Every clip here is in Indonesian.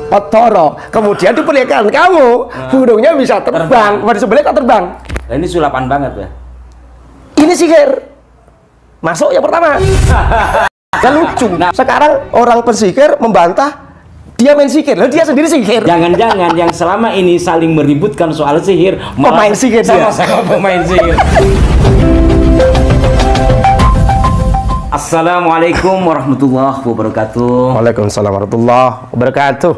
otoro, kemudian diperlihatkan kamu burungnya bisa terbang. Sebenarnya kok terbang? Nah, ini sulapan banget ya. Ini sihir. Masuk yang pertama. Kan lucu. Nah, sekarang orang pensihir membantah dia main sihir, lalu dia sendiri sihir. Jangan-jangan yang selama ini saling meributkan soal sihir pemain sihir, sama-sama pemain sihir. Assalamualaikum warahmatullahi wabarakatuh. Waalaikumsalam warahmatullahi wabarakatuh.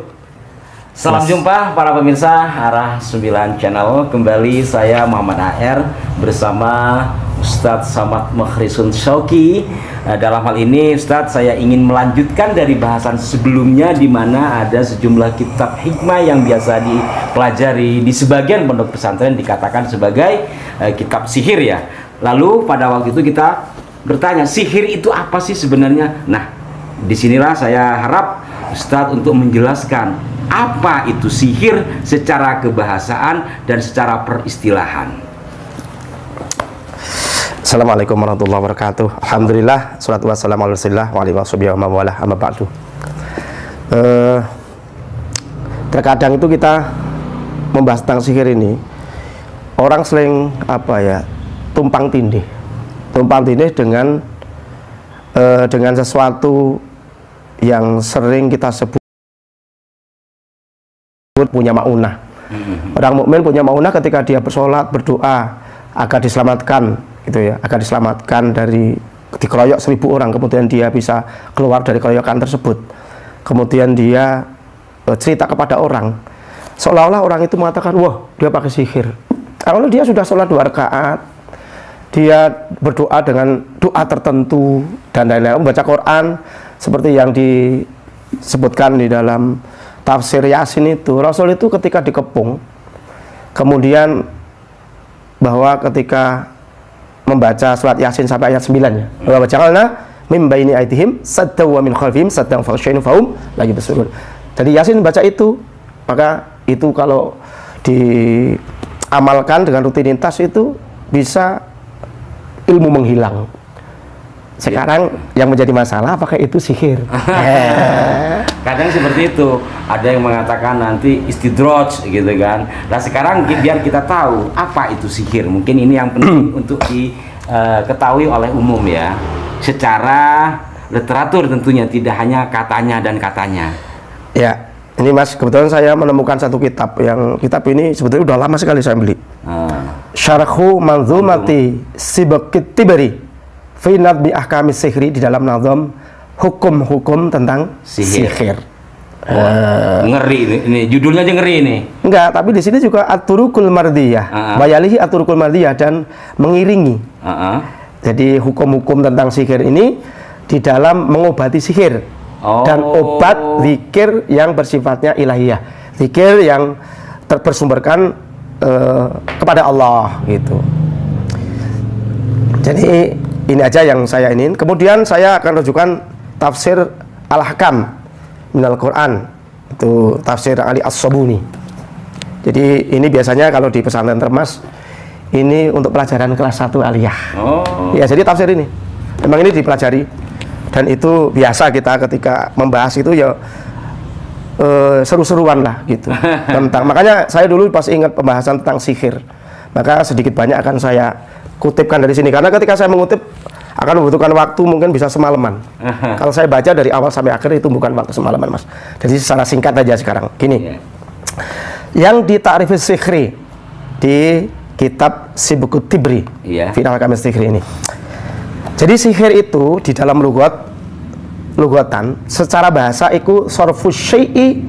Salam jumpa para pemirsa Arah 9 Channel. Kembali saya Muhammad AR bersama Ustadz Samad Mukhrisun Syauqi. Dalam hal ini Ustadz, saya ingin melanjutkan dari bahasan sebelumnya, di mana ada sejumlah kitab hikmah yang biasa dipelajari di sebagian pondok pesantren dikatakan sebagai kitab sihir ya. Lalu pada waktu itu kita bertanya, sihir itu apa sih sebenarnya? Nah, disinilah saya harap Ustadz untuk menjelaskan apa itu sihir secara kebahasaan dan secara peristilahan. Assalamualaikum warahmatullahi wabarakatuh. Alhamdulillah, salatu wassalamu ala rasulillah wa alihi washabihi wa mawalah, amma ba'du. Terkadang itu kita membahas tentang sihir ini, orang sering tumpang tindih dengan sesuatu yang sering kita sebut punya maunah. Orang mukmin punya maunah ketika dia bersolat, berdoa agar diselamatkan, gitu ya, agar diselamatkan dari dikeroyok 1000 orang, kemudian dia bisa keluar dari keroyokan tersebut. Kemudian dia cerita kepada orang, seolah-olah orang itu mengatakan, wah, dia pakai sihir. Kalau dia sudah sholat 2 rakaat, dia berdoa dengan doa tertentu dan lain-lain, membaca Quran seperti yang disebutkan di dalam tafsir Yasin itu. Rasul itu ketika dikepung, kemudian bahwa ketika membaca surat Yasin sampai ayat 9 ya, bahwa ja'alna mim baini aydihim saddan wa min khalfihim saddan faghshayna fahum la yubsirun. Jadi Yasin baca itu, maka itu kalau diamalkan dengan rutinitas itu bisa ilmu menghilang. Sekarang yang menjadi masalah apakah itu sihir? Kadang seperti itu, ada yang mengatakan nanti istidraj gitu kan. Nah sekarang biar kita tahu apa itu sihir, mungkin ini yang penting untuk diketahui oleh umum ya, secara literatur tentunya, tidak hanya katanya dan katanya. Ya, ini Mas, kebetulan saya menemukan satu kitab, yang kitab ini sebetulnya udah lama sekali saya beli. Syarhu Manzumati Sibaqit Tibari fi nadmi ahkamis sihri, di dalam nazam hukum-hukum tentang sihir. Ngeri ini judulnya aja ngeri ini. Enggak, tapi di sini juga at-turukul mardiyah, bayalihi at-turukul mardiyah, dan mengiringi. Jadi hukum-hukum tentang sihir ini di dalam mengobati sihir dan obat zikir yang bersifatnya ilahiyah, zikir yang bersumberkan kepada Allah gitu. Jadi ini aja yang saya ingin. Kemudian saya akan rujukan tafsir Al-Hakam minal Quran, itu tafsir Ali As-Sabuni. Jadi ini biasanya kalau di pesantren Termas ini untuk pelajaran kelas 1 aliyah. Ya, jadi tafsir ini memang ini dipelajari, dan itu biasa kita ketika membahas itu ya seru-seruan lah gitu. Tentang, makanya saya dulu pas ingat pembahasan tentang sihir, maka sedikit banyak akan saya kutipkan dari sini, karena ketika saya mengutip akan membutuhkan waktu mungkin bisa semalaman. Kalau saya baca dari awal sampai akhir itu bukan waktu semalaman, Mas. Jadi secara singkat aja sekarang. Gini, yang ditakrif sihri di kitab Sibaqut Tibri, Final Kamis Sihri ini. Jadi sihir itu di dalam lugatan secara bahasa iku sarfus syai'i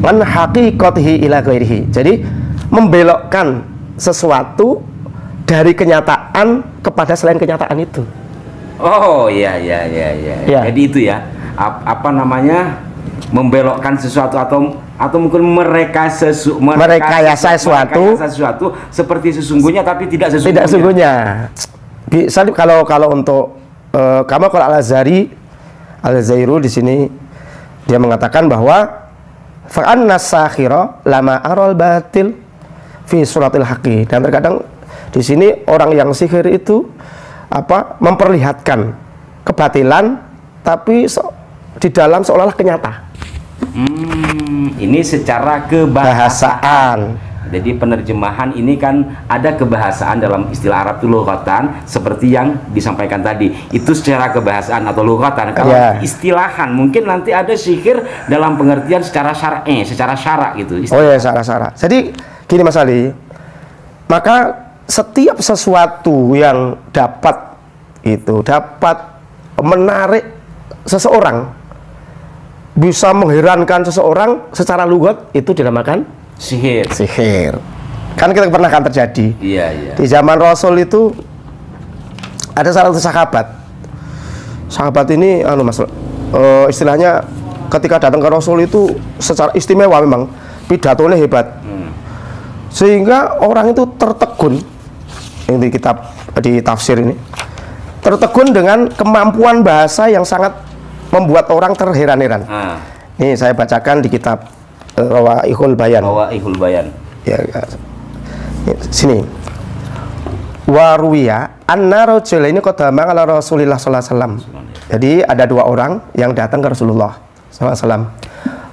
an haqiqatihi ila ghairihi. Jadi membelokkan sesuatu dari kenyataan kepada selain kenyataan itu. Oh iya. Jadi itu ya, apa namanya, membelokkan sesuatu atau mungkin merekayasa sesuatu seperti sesungguhnya tapi tidak sesungguhnya. Tidak sesungguhnya. Bisa kalau untuk kamu kalau Al-Zairu di sini dia mengatakan bahwa fa'anna sakhira lama aral batil fi suratil haqi, dan terkadang di sini orang yang sihir itu memperlihatkan kebatilan tapi di dalam seolah-olah Ini secara kebahasaan. Jadi penerjemahan ini kan ada kebahasaan dalam istilah Arab itu lughatan seperti yang disampaikan tadi. Itu secara kebahasaan atau lughatan. Kalau istilahan mungkin nanti ada sihir dalam pengertian secara syar'i, secara syarak gitu. Oh ya, secara syarak. Jadi gini Mas Ali. Maka setiap sesuatu yang dapat menarik seseorang, bisa mengherankan seseorang secara lughat, itu dinamakan sihir. Kan kita pernah kan terjadi. Iya. Di zaman Rasul itu ada salah satu sahabat ini istilahnya ketika datang ke Rasul itu secara istimewa, memang pidatonya hebat. Sehingga orang itu tertegun. Yang di kitab di tafsir ini tertegun dengan kemampuan bahasa yang sangat membuat orang terheran-heran. Ini saya bacakan di kitab Rawaihul Bayan. Ya, sini. Waruya anna rajul ini qadama ala Rasulillah sallallahu alaihi wasallam. Jadi ada dua orang yang datang ke Rasulullah sallallahu alaihi wasallam.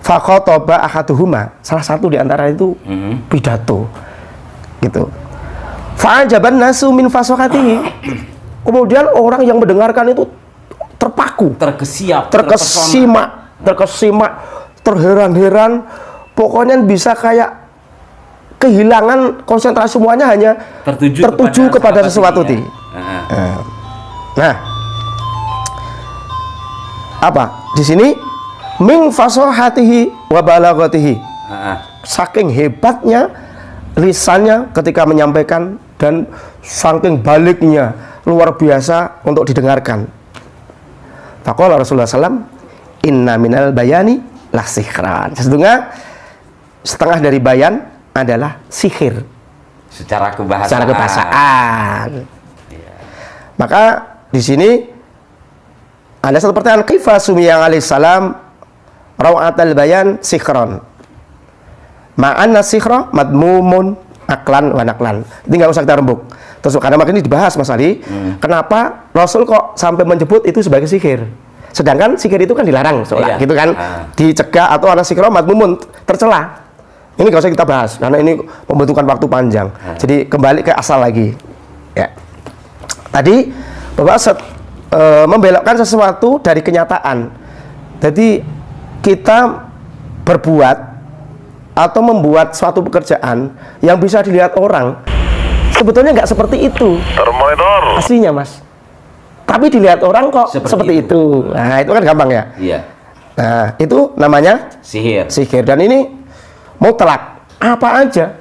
Fa khataba ahaduhuma, salah satu di antara itu pidato. Gitu. Fa ajaban nasu min fasaqatihi. Kemudian orang yang mendengarkan itu terpaku, terkesima, terheran-heran, pokoknya bisa kayak kehilangan konsentrasi, semuanya hanya tertuju kepada sesuatu. Nah, apa di sini? Min fasahatihi wa balaghatihi. Saking hebatnya lisannya ketika menyampaikan dan saking baliknya luar biasa untuk didengarkan. Faqala Rasulullah SAW, inna minal bayani lah sihran. Sesungguhnya setengah dari bayan adalah sihir. Secara kebahasaan. Maka di sini ada satu pertanyaan, kaifa sumiyang alaihissalam rawatul bayan sihran. Ma'anna sihra madmumun aklan wa naklan. Ini nggak usah kita rembuk. Terus karena makin ini dibahas Mas Ali, kenapa Rasul kok sampai menyebut itu sebagai sihir? Sedangkan sihir itu kan dilarang, gitu kan, dicegah, atau ada sihir madmumun, tercela. Ini nggak usah kita bahas karena ini membutuhkan waktu panjang. Jadi kembali ke asal lagi. Ya. Tadi Bapak membelokkan sesuatu dari kenyataan. Jadi kita berbuat atau membuat suatu pekerjaan yang bisa dilihat orang, sebetulnya nggak seperti itu aslinya Mas, tapi dilihat orang kok seperti itu. Nah itu kan gampang ya. Nah itu namanya sihir. Dan ini mutlak, apa aja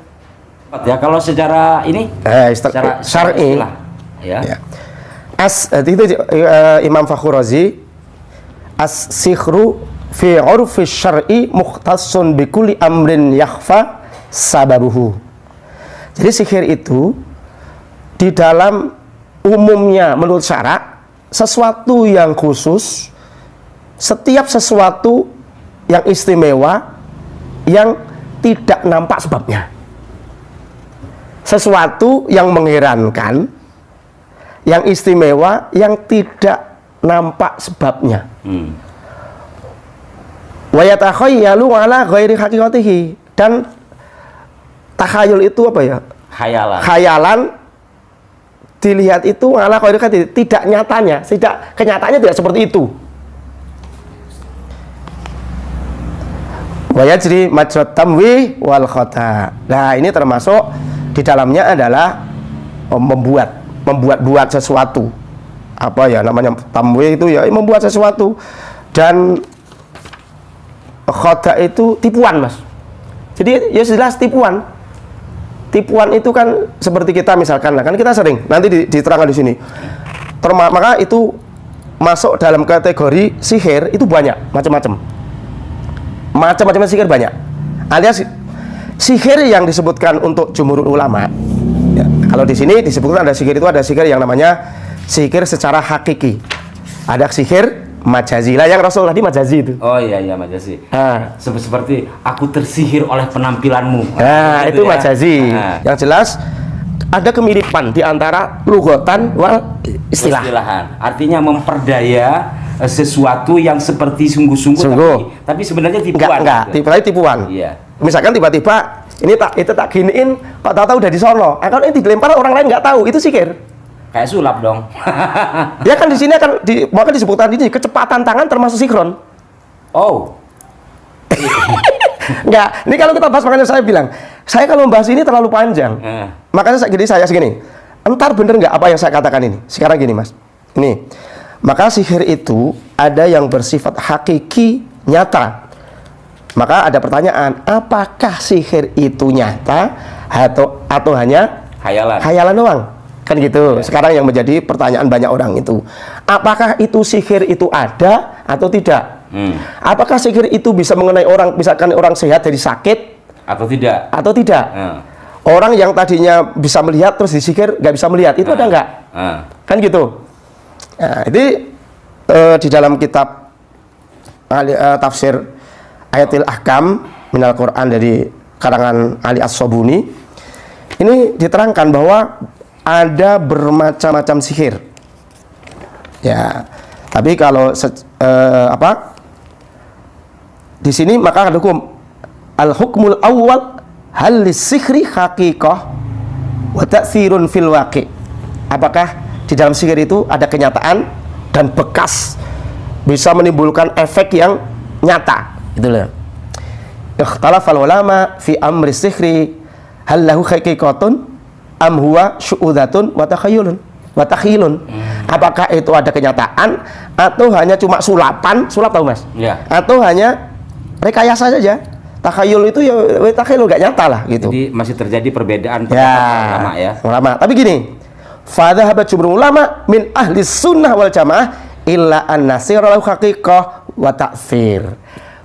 ya kalau secara ini secara syar'i ya. Itu Imam Fakhr Razi, as-sihru fi 'urfi syar'i mukhtassun bi kulli amrin yakhfa sababuhu. Jadi sihir itu di dalam umumnya menurut syarak sesuatu yang khusus, setiap sesuatu yang istimewa yang tidak nampak sebabnya. Sesuatu yang mengherankan, yang istimewa, yang tidak nampak sebabnya. Wa yatakhayyalu ala ghairi haqiqatihi. Dan takhayul itu apa ya? Khayalan dilihat itu ala ghairi haqiqatihi, tidak nyatanya, kenyataannya tidak seperti itu. Wa yajri majrat tamwi wal khata. Nah, ini termasuk di dalamnya adalah membuat sesuatu. Apa ya namanya tamwi itu ya membuat sesuatu, dan khata itu tipuan Mas. Jadi ya jelas tipuan. Tipuan itu kan seperti kita misalkan, kan kita sering nanti diterangkan di sini. Maka itu masuk dalam kategori sihir, itu banyak macam-macam sihir banyak. Alias sihir yang disebutkan untuk jumhur ulama. Ya, kalau di sini disebutkan ada sihir, itu ada sihir yang namanya sihir secara hakiki. Ada sihir majazi lah, yang Rasul tadi majazi itu. Oh iya majazi. Seperti aku tersihir oleh penampilanmu. Nah, itu ya? Majazi. Yang jelas ada kemiripan di antara lughatan wal istilahan. Artinya memperdaya sesuatu yang seperti sungguh-sungguh, tapi sebenarnya tipuan. Enggak, tipuan. Iya. Misalkan tiba-tiba itu tak giniin, kok tahu-tahu udah di sono. Kalau ini dilempar orang lain nggak tahu, itu sihir. Kayak sulap dong. Ya kan di sini akan maka disebutkan ini kecepatan tangan termasuk sinkron. Oh. Enggak, ini kalau kita bahas, makanya saya bilang, saya kalau membahas ini terlalu panjang. Makanya saya segini. Entar bener nggak apa yang saya katakan ini? Sekarang gini mas, ini. Maka sihir itu ada yang bersifat hakiki, nyata. Maka ada pertanyaan, apakah sihir itu nyata atau hanya hayalan doang? Kan gitu. Ya. Sekarang yang menjadi pertanyaan banyak orang itu, apakah itu sihir itu ada atau tidak? Apakah sihir itu bisa mengenai orang, misalkan orang sehat dari sakit atau tidak? Atau tidak? Orang yang tadinya bisa melihat terus disihir nggak bisa melihat, itu ada nggak? Kan gitu. Nah, ini di dalam kitab tafsir Ayatil Ahkam Minal Quran dari karangan Ali As-Sobuni, ini diterangkan bahwa ada bermacam-macam sihir. Ya, tapi kalau di sini maka ada hukum al-hukmul awal hal sihri haqiqah wa ta'thirun fil waqi'. Apakah di dalam sihir itu ada kenyataan dan bekas bisa menimbulkan efek yang nyata? Itulah. Ikhtalafal ulama fi amri sihri hal lahu haqiqatun am huwa syu'udatun wa takhayyulun. Apakah itu ada kenyataan atau hanya cuma sulap tahu mas? Ya. Atau hanya rekayasa saja? Takhayyul itu ya takhayyul nggak nyata lah gitu. Jadi masih terjadi perbedaan ulama ya. Ulama. Tapi gini, fadhahabat jumhur ulama min ahli sunnah wal jamaah illa an-nasir lahu haqiqah wa ta'thir.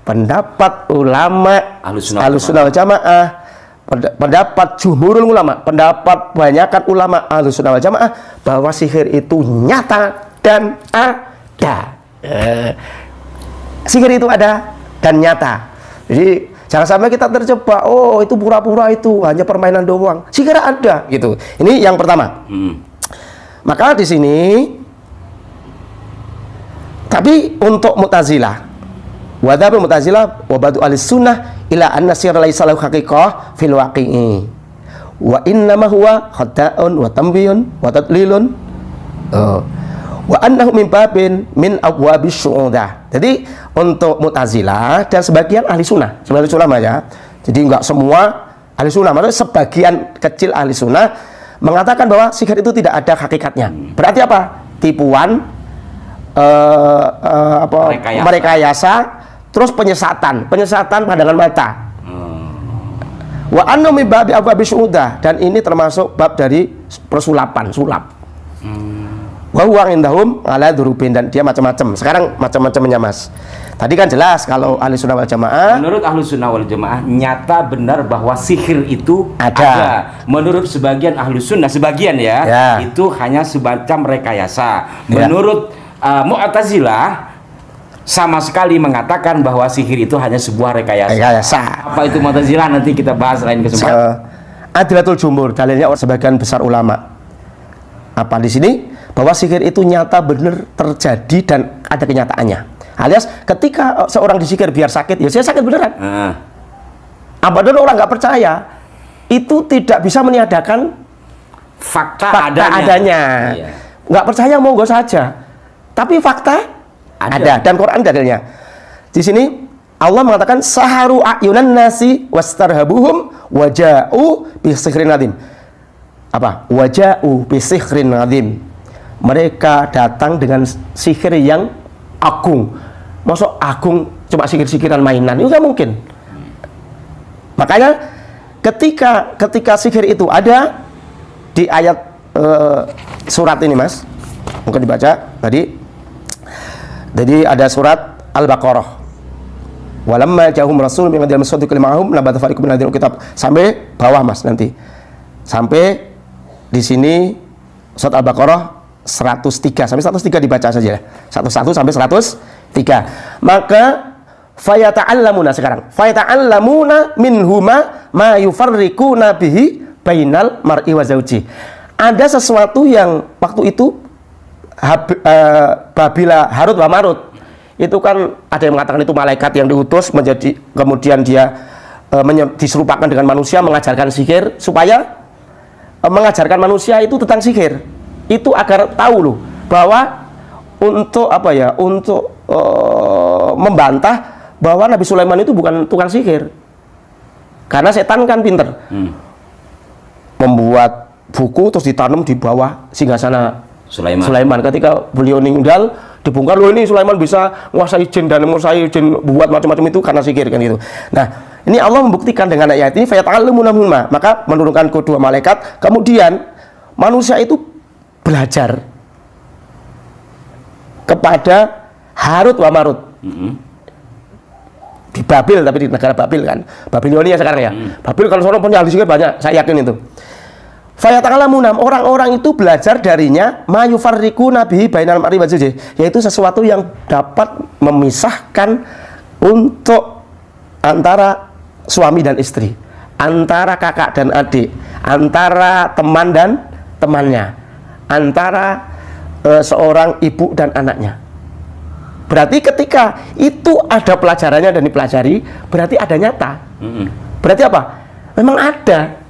Pendapat ulama Ahlussunnah wal Jamaah, pendapat jumhurul ulama, pendapat banyakkan ulama Ahlussunnah wal Jamaah bahwa sihir itu nyata dan ada. Sihir itu ada dan nyata. Jadi jangan sampai kita terjebak, oh itu pura-pura, itu hanya permainan doang. Sihir ada gitu. Ini yang pertama. Maka di sini, tapi untuk Mu'tazilah, wadhabul Mu'tazilah wa badu ahli sunnah ila anna sirra laisa lahu haqiqah fil waqi'i wa innama huwa khata'un wa tambiyun wa tadlilun wa annahu min babin min abwabis syu'udah. Jadi untuk Mu'tazilah dan sebagian ahli sunnah, sebagian ulama ya, jadi enggak semua ahli sunnah, maksudnya sebagian kecil ahli sunnah mengatakan bahwa sihir itu tidak ada hakikatnya. Berarti apa? Tipuan, merekayasa, terus penyesatan pandangan mata. Wa annu min babi abwabi syu'udah, dan ini termasuk bab dari persulapan, sulap. Wa huwa indahum ala dzurubin, dan dia macam-macam. Sekarang macam-macamnya mas. Tadi kan jelas kalau ahli sunnah wal jamaah. Menurut ahli sunnah wal jamaah nyata benar bahwa sihir itu ada. Menurut sebagian ahli sunnah, sebagian ya, itu hanya semacam rekayasa. Menurut Mu'tazilah sama sekali mengatakan bahwa sihir itu hanya sebuah rekayasa. Apa itu Mu'tazilah? Nanti kita bahas lain kesempatan. Adilatul jumhur, dalilnya sebagian besar ulama. Apa di sini? Bahwa sihir itu nyata benar terjadi dan ada kenyataannya. Alias ketika seorang disihir biar sakit, ya saya sakit beneran. Apabila orang nggak percaya, itu tidak bisa meniadakan fakta adanya. Nggak percaya monggo saja. Tapi fakta ada, dan Quran dalilnya. Di sini Allah mengatakan saharu ayunan nasi wastarhabuhum waja'u bisihrin nadim. Apa? Waja'u bisihrin nadim. Mereka datang dengan sihir yang agung. Masuk agung cuma sihir-sihiran mainan, itu nggak mungkin. Makanya ketika sihir itu ada di ayat surat ini mas, mungkin dibaca tadi. Jadi ada surat Al-Baqarah. Walamma ja'ahum rasul min indil musaddiq lima'ahum nabatha fariqun min kitab, sampai bawah mas nanti. Sampai di sini surat Al-Baqarah 103 sampai 103 dibaca saja. 11 sampai 103. Maka fayata'allamuna sekarang. Fayata'allamuna minhuma ma yufarriquna bihi bainal mar'i wa zawji. Ada sesuatu yang waktu itu Babila Harut wa Marut itu kan ada yang mengatakan itu malaikat yang diutus menjadi, kemudian dia diserupakan dengan manusia, mengajarkan sihir supaya mengajarkan manusia itu tentang sihir, itu agar tahu loh bahwa untuk apa ya, untuk membantah bahwa Nabi Sulaiman itu bukan tukang sihir, karena setan kan pinter membuat buku terus ditanam di bawah singgasana Sulaiman. Ketika beliau meninggal dibongkar, loh ini Sulaiman bisa menguasai jin dan menguasai jin, buat macam-macam itu karena sihir kan gitu. Nah, ini Allah membuktikan dengan ayat ini, fayata'allamuna minhuma, maka menurunkan kedua malaikat, kemudian manusia itu belajar kepada Harut wa Marut. Di Babil, tapi di negara Babil kan, Babilonia sekarang ya. Babil kalau seorang punya ahli sihir banyak, saya yakin itu. Fayata'allamuna, orang-orang itu belajar darinya mayufarriqu nabi bainal mar'i wa zawji, yaitu sesuatu yang dapat memisahkan untuk antara suami dan istri, antara kakak dan adik, antara teman dan temannya, antara seorang ibu dan anaknya. Berarti ketika itu ada pelajarannya dan dipelajari, berarti ada nyata. Berarti apa? Memang ada.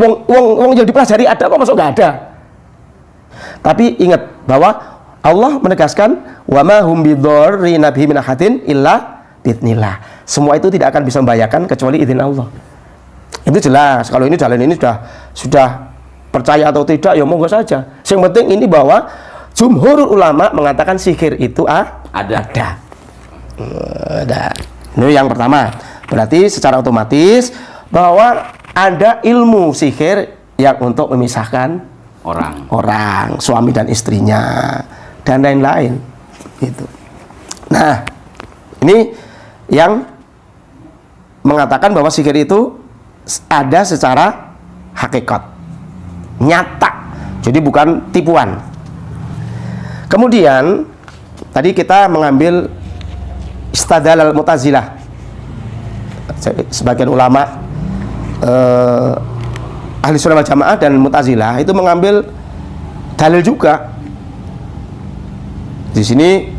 Wong yang dipelajari ada, kok masuk nggak ada? Tapi ingat bahwa Allah menegaskan wa ma hum bidzarrina bihi min ahadin illa biidznillah. Semua itu tidak akan bisa membahayakan kecuali izin Allah. Itu jelas. Kalau ini jalan ini sudah percaya atau tidak ya monggo saja. Yang penting ini bahwa jumhur ulama mengatakan sihir itu ada. Ini yang pertama. Berarti secara otomatis bahwa ada ilmu sihir yang untuk memisahkan orang, suami dan istrinya dan lain-lain gitu. Nah, ini yang mengatakan bahwa sihir itu ada secara hakikat, nyata, jadi bukan tipuan. Kemudian tadi kita mengambil istadlal Mu'tazilah. Sebagian ulama ahli sunnah wal jamaah dan Mu'tazilah itu mengambil dalil juga. Di sini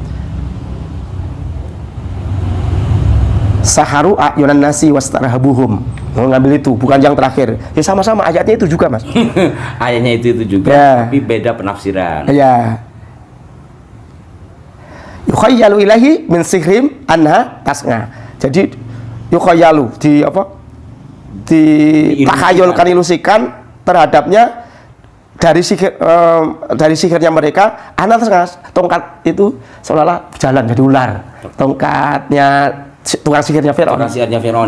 saharu ayunan nasi wastarhabuhum, mengambil itu, bukan yang terakhir. Ya sama-sama ayatnya itu juga, Mas. Ayatnya itu juga, ya. Tapi beda penafsiran. Ya. Yukhayyalu ilahi min sihrim anha tasnga. Jadi yukhayyalu ditakhayulkan, ilusikan terhadapnya dari sihirnya mereka, tongkat itu seolah-olah jalan jadi ular. Tongkatnya tukang sihirnya Firaun.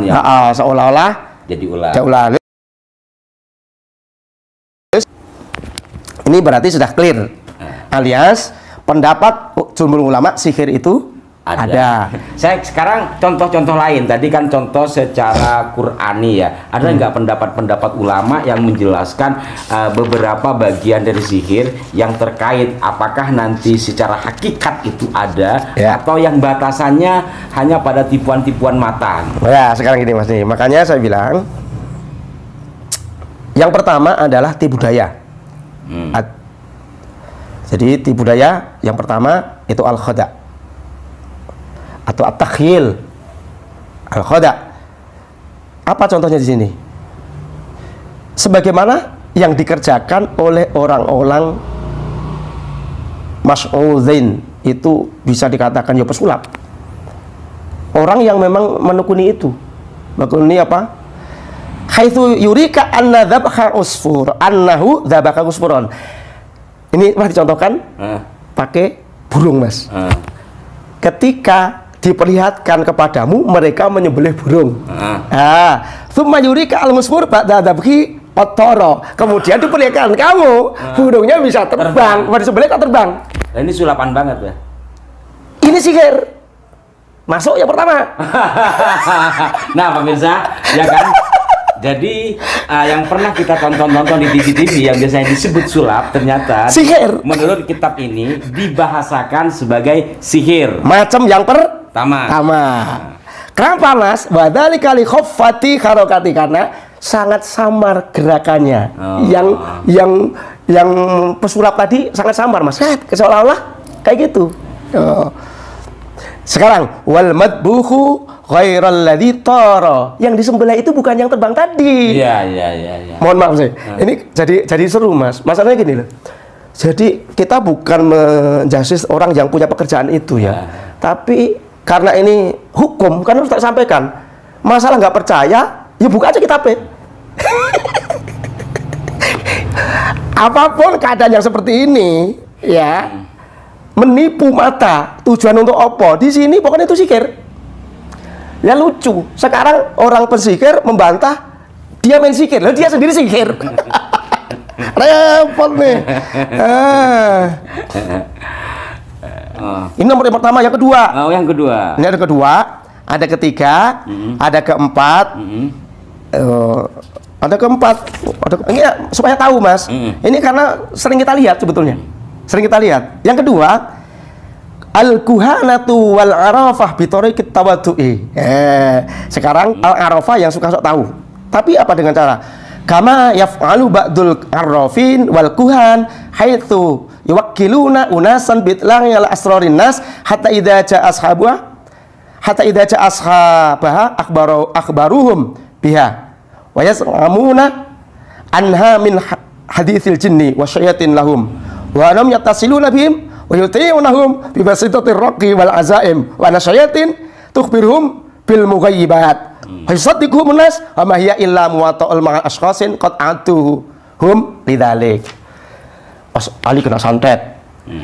Ya. Seolah-olah jadi ular. Ini berarti sudah clear. Alias pendapat jumhur ulama sihir itu ada. Saya sekarang contoh-contoh lain. Tadi kan contoh secara Qur'ani ya. Ada nggak pendapat-pendapat ulama yang menjelaskan beberapa bagian dari sihir yang terkait apakah nanti secara hakikat itu ada atau yang batasannya hanya pada tipuan-tipuan mata? Ya, sekarang gini Mas nih. Makanya saya bilang yang pertama adalah tipu daya. Jadi tipu daya yang pertama itu al-khada' atau at-takhyil. Al-khada'. Apa contohnya di sini? Sebagaimana yang dikerjakan oleh orang-orang mas'udzin, itu bisa dikatakan ya pesulap. Orang yang memang menekuni itu. Menekuni apa? Haitsu yurika anna dzabha usfur annahu dzabaka usfuron. Ini masih dicontohkan pakai burung, Mas. Ketika diperlihatkan kepadamu mereka menyembelih burung. Tsumma yurika al-musfur ba'da dzabhi otoro. Kemudian diperlihatkan kamu burungnya bisa terbang, disembelih tak terbang. Nah, ini sulapan banget ya. Ini sihir. Masuk yang pertama. Nah, pemirsa, ya kan? Jadi yang pernah kita tonton di TV yang biasanya disebut sulap, ternyata sihir. Menurut kitab ini dibahasakan sebagai sihir. Macam yang pertama. Kenapa, Mas? Wadzalika li khaffati harokati, karena sangat samar gerakannya. yang pesulap tadi sangat samar mas, seolah-olah kayak gitu. Sekarang wal madbuhu ghairal ladzi tara, yang disembelih itu bukan yang terbang tadi. Iya. Mohon maaf sih. Ini jadi seru mas. Masalahnya gini loh. Jadi kita bukan menjasis orang yang punya pekerjaan itu ya. Tapi karena ini hukum kan harus tak sampaikan. Masalah nggak percaya, ya buka aja kitabnya. Apapun keadaan yang seperti ini, ya, menipu mata, tujuan untuk apa? Di sini pokoknya itu sihir. Ya lucu. Sekarang orang pensihir membantah dia main sihir, lalu dia sendiri sihir. Repot nih. Ini nomor yang pertama, yang kedua. Oh, yang kedua. Ini ada kedua, ada ketiga, ada keempat. Ada keempat, ini ya, supaya tahu mas. Ini karena sering kita lihat sebetulnya, sering kita lihat. Yang kedua, al-kuhanatu wal arafah bitariqit tawaddu'i. Sekarang al-arafah yang suka sok tahu. Tapi apa dengan cara? Kama yaf'alu ba'dul arrafin wal kuhan haitsu yuwakkiluna unasan bitlangi ala asrarin nas hatta idza ja'a ashabaha akhbaruhum biha wa yas'amuna anha min haditsil jinni wa syayatin lahum wa lam yattasiluna bihim wa yuti'unahum bi basitatir raqi wal azaim wa nasyayatin tukhbiruhum bil mughayyibat hasaddiquhum nas wa ma hiya illa muwatta'ul ma'a ashkhasin qad atuhum lidzalik. Pas Ali kena santet.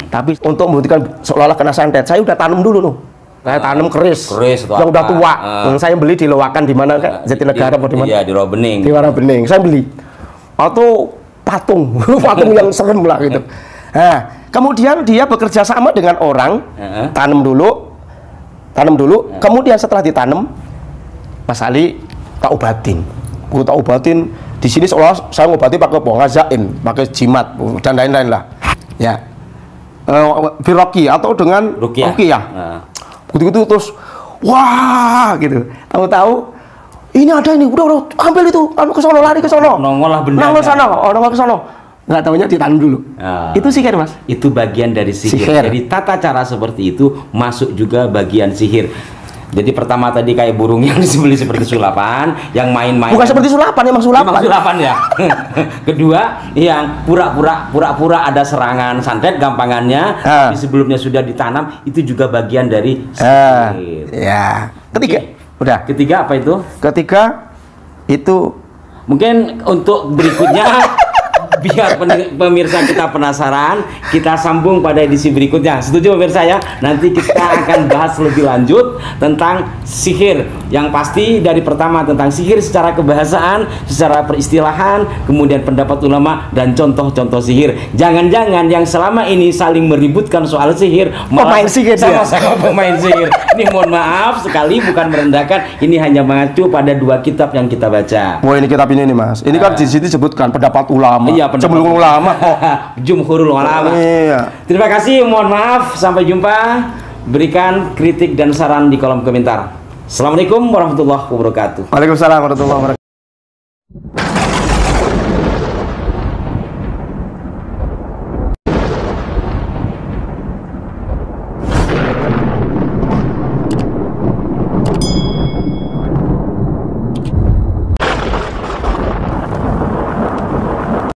Tapi untuk membuktikan seolah-olah kena santet, saya udah tanam dulu loh. Saya tanam keris yang udah tua. Saya beli di Lowakan di mana kayak Jatinegara atau di mana? Iya, di Rawabening. Di Rawabening. Saya beli. Atau patung, patung yang serem lah gitu. Nah, kemudian dia bekerja sama dengan orang, tanam dulu. Kemudian setelah ditanam, Mas Ali tak obatin. Tak obatin. Di sini seolah saya ngobati pakai ngazain, pakai jimat dan lain-lain lah. Ya. Biroki atau dengan ruqyah. Begitu terus wah gitu. Tahu-tahu ini ada ini, udah ambil itu, ke sono, lari ke sono. Nongol lah benda. Nongol sana, nongol ke sono. Nggak tahunya ditanam dulu. Itu sihir, Mas. Itu bagian dari sihir. Jadi tata cara seperti itu masuk juga bagian sihir. Jadi pertama tadi kayak burung yang disembelih seperti sulapan, yang main-main. Bukan seperti sulapan, emang sulapan. Emang sulapan ya. Kedua, yang pura-pura ada serangan santet gampangannya, tapi sebelumnya sudah ditanam, itu juga bagian dari sihir. Ya. Ketiga, udah. Ketiga apa itu? Ketiga itu mungkin untuk berikutnya biar pemirsa kita penasaran, kita sambung pada edisi berikutnya. Setuju pemirsa ya? Nanti kita akan bahas lebih lanjut tentang sihir. Yang pasti dari pertama tentang sihir secara kebahasaan, secara peristilahan, kemudian pendapat ulama dan contoh-contoh sihir. Jangan-jangan yang selama ini saling meributkan soal sihir pemain sihir, sama-sama pemain sihir. Ini mohon maaf sekali, bukan merendahkan. Ini hanya mengacu pada dua kitab yang kita baca. Wah, ini kitab ini nih Mas. Ini kan di sini disebutkan pendapat ulama. Iya, Jumhurul ulama. Jumhurul ulama. Iya. Terima kasih, mohon maaf, sampai jumpa. Berikan kritik dan saran di kolom komentar. Assalamualaikum warahmatullahi wabarakatuh. Waalaikumsalam warahmatullahi wabarakatuh.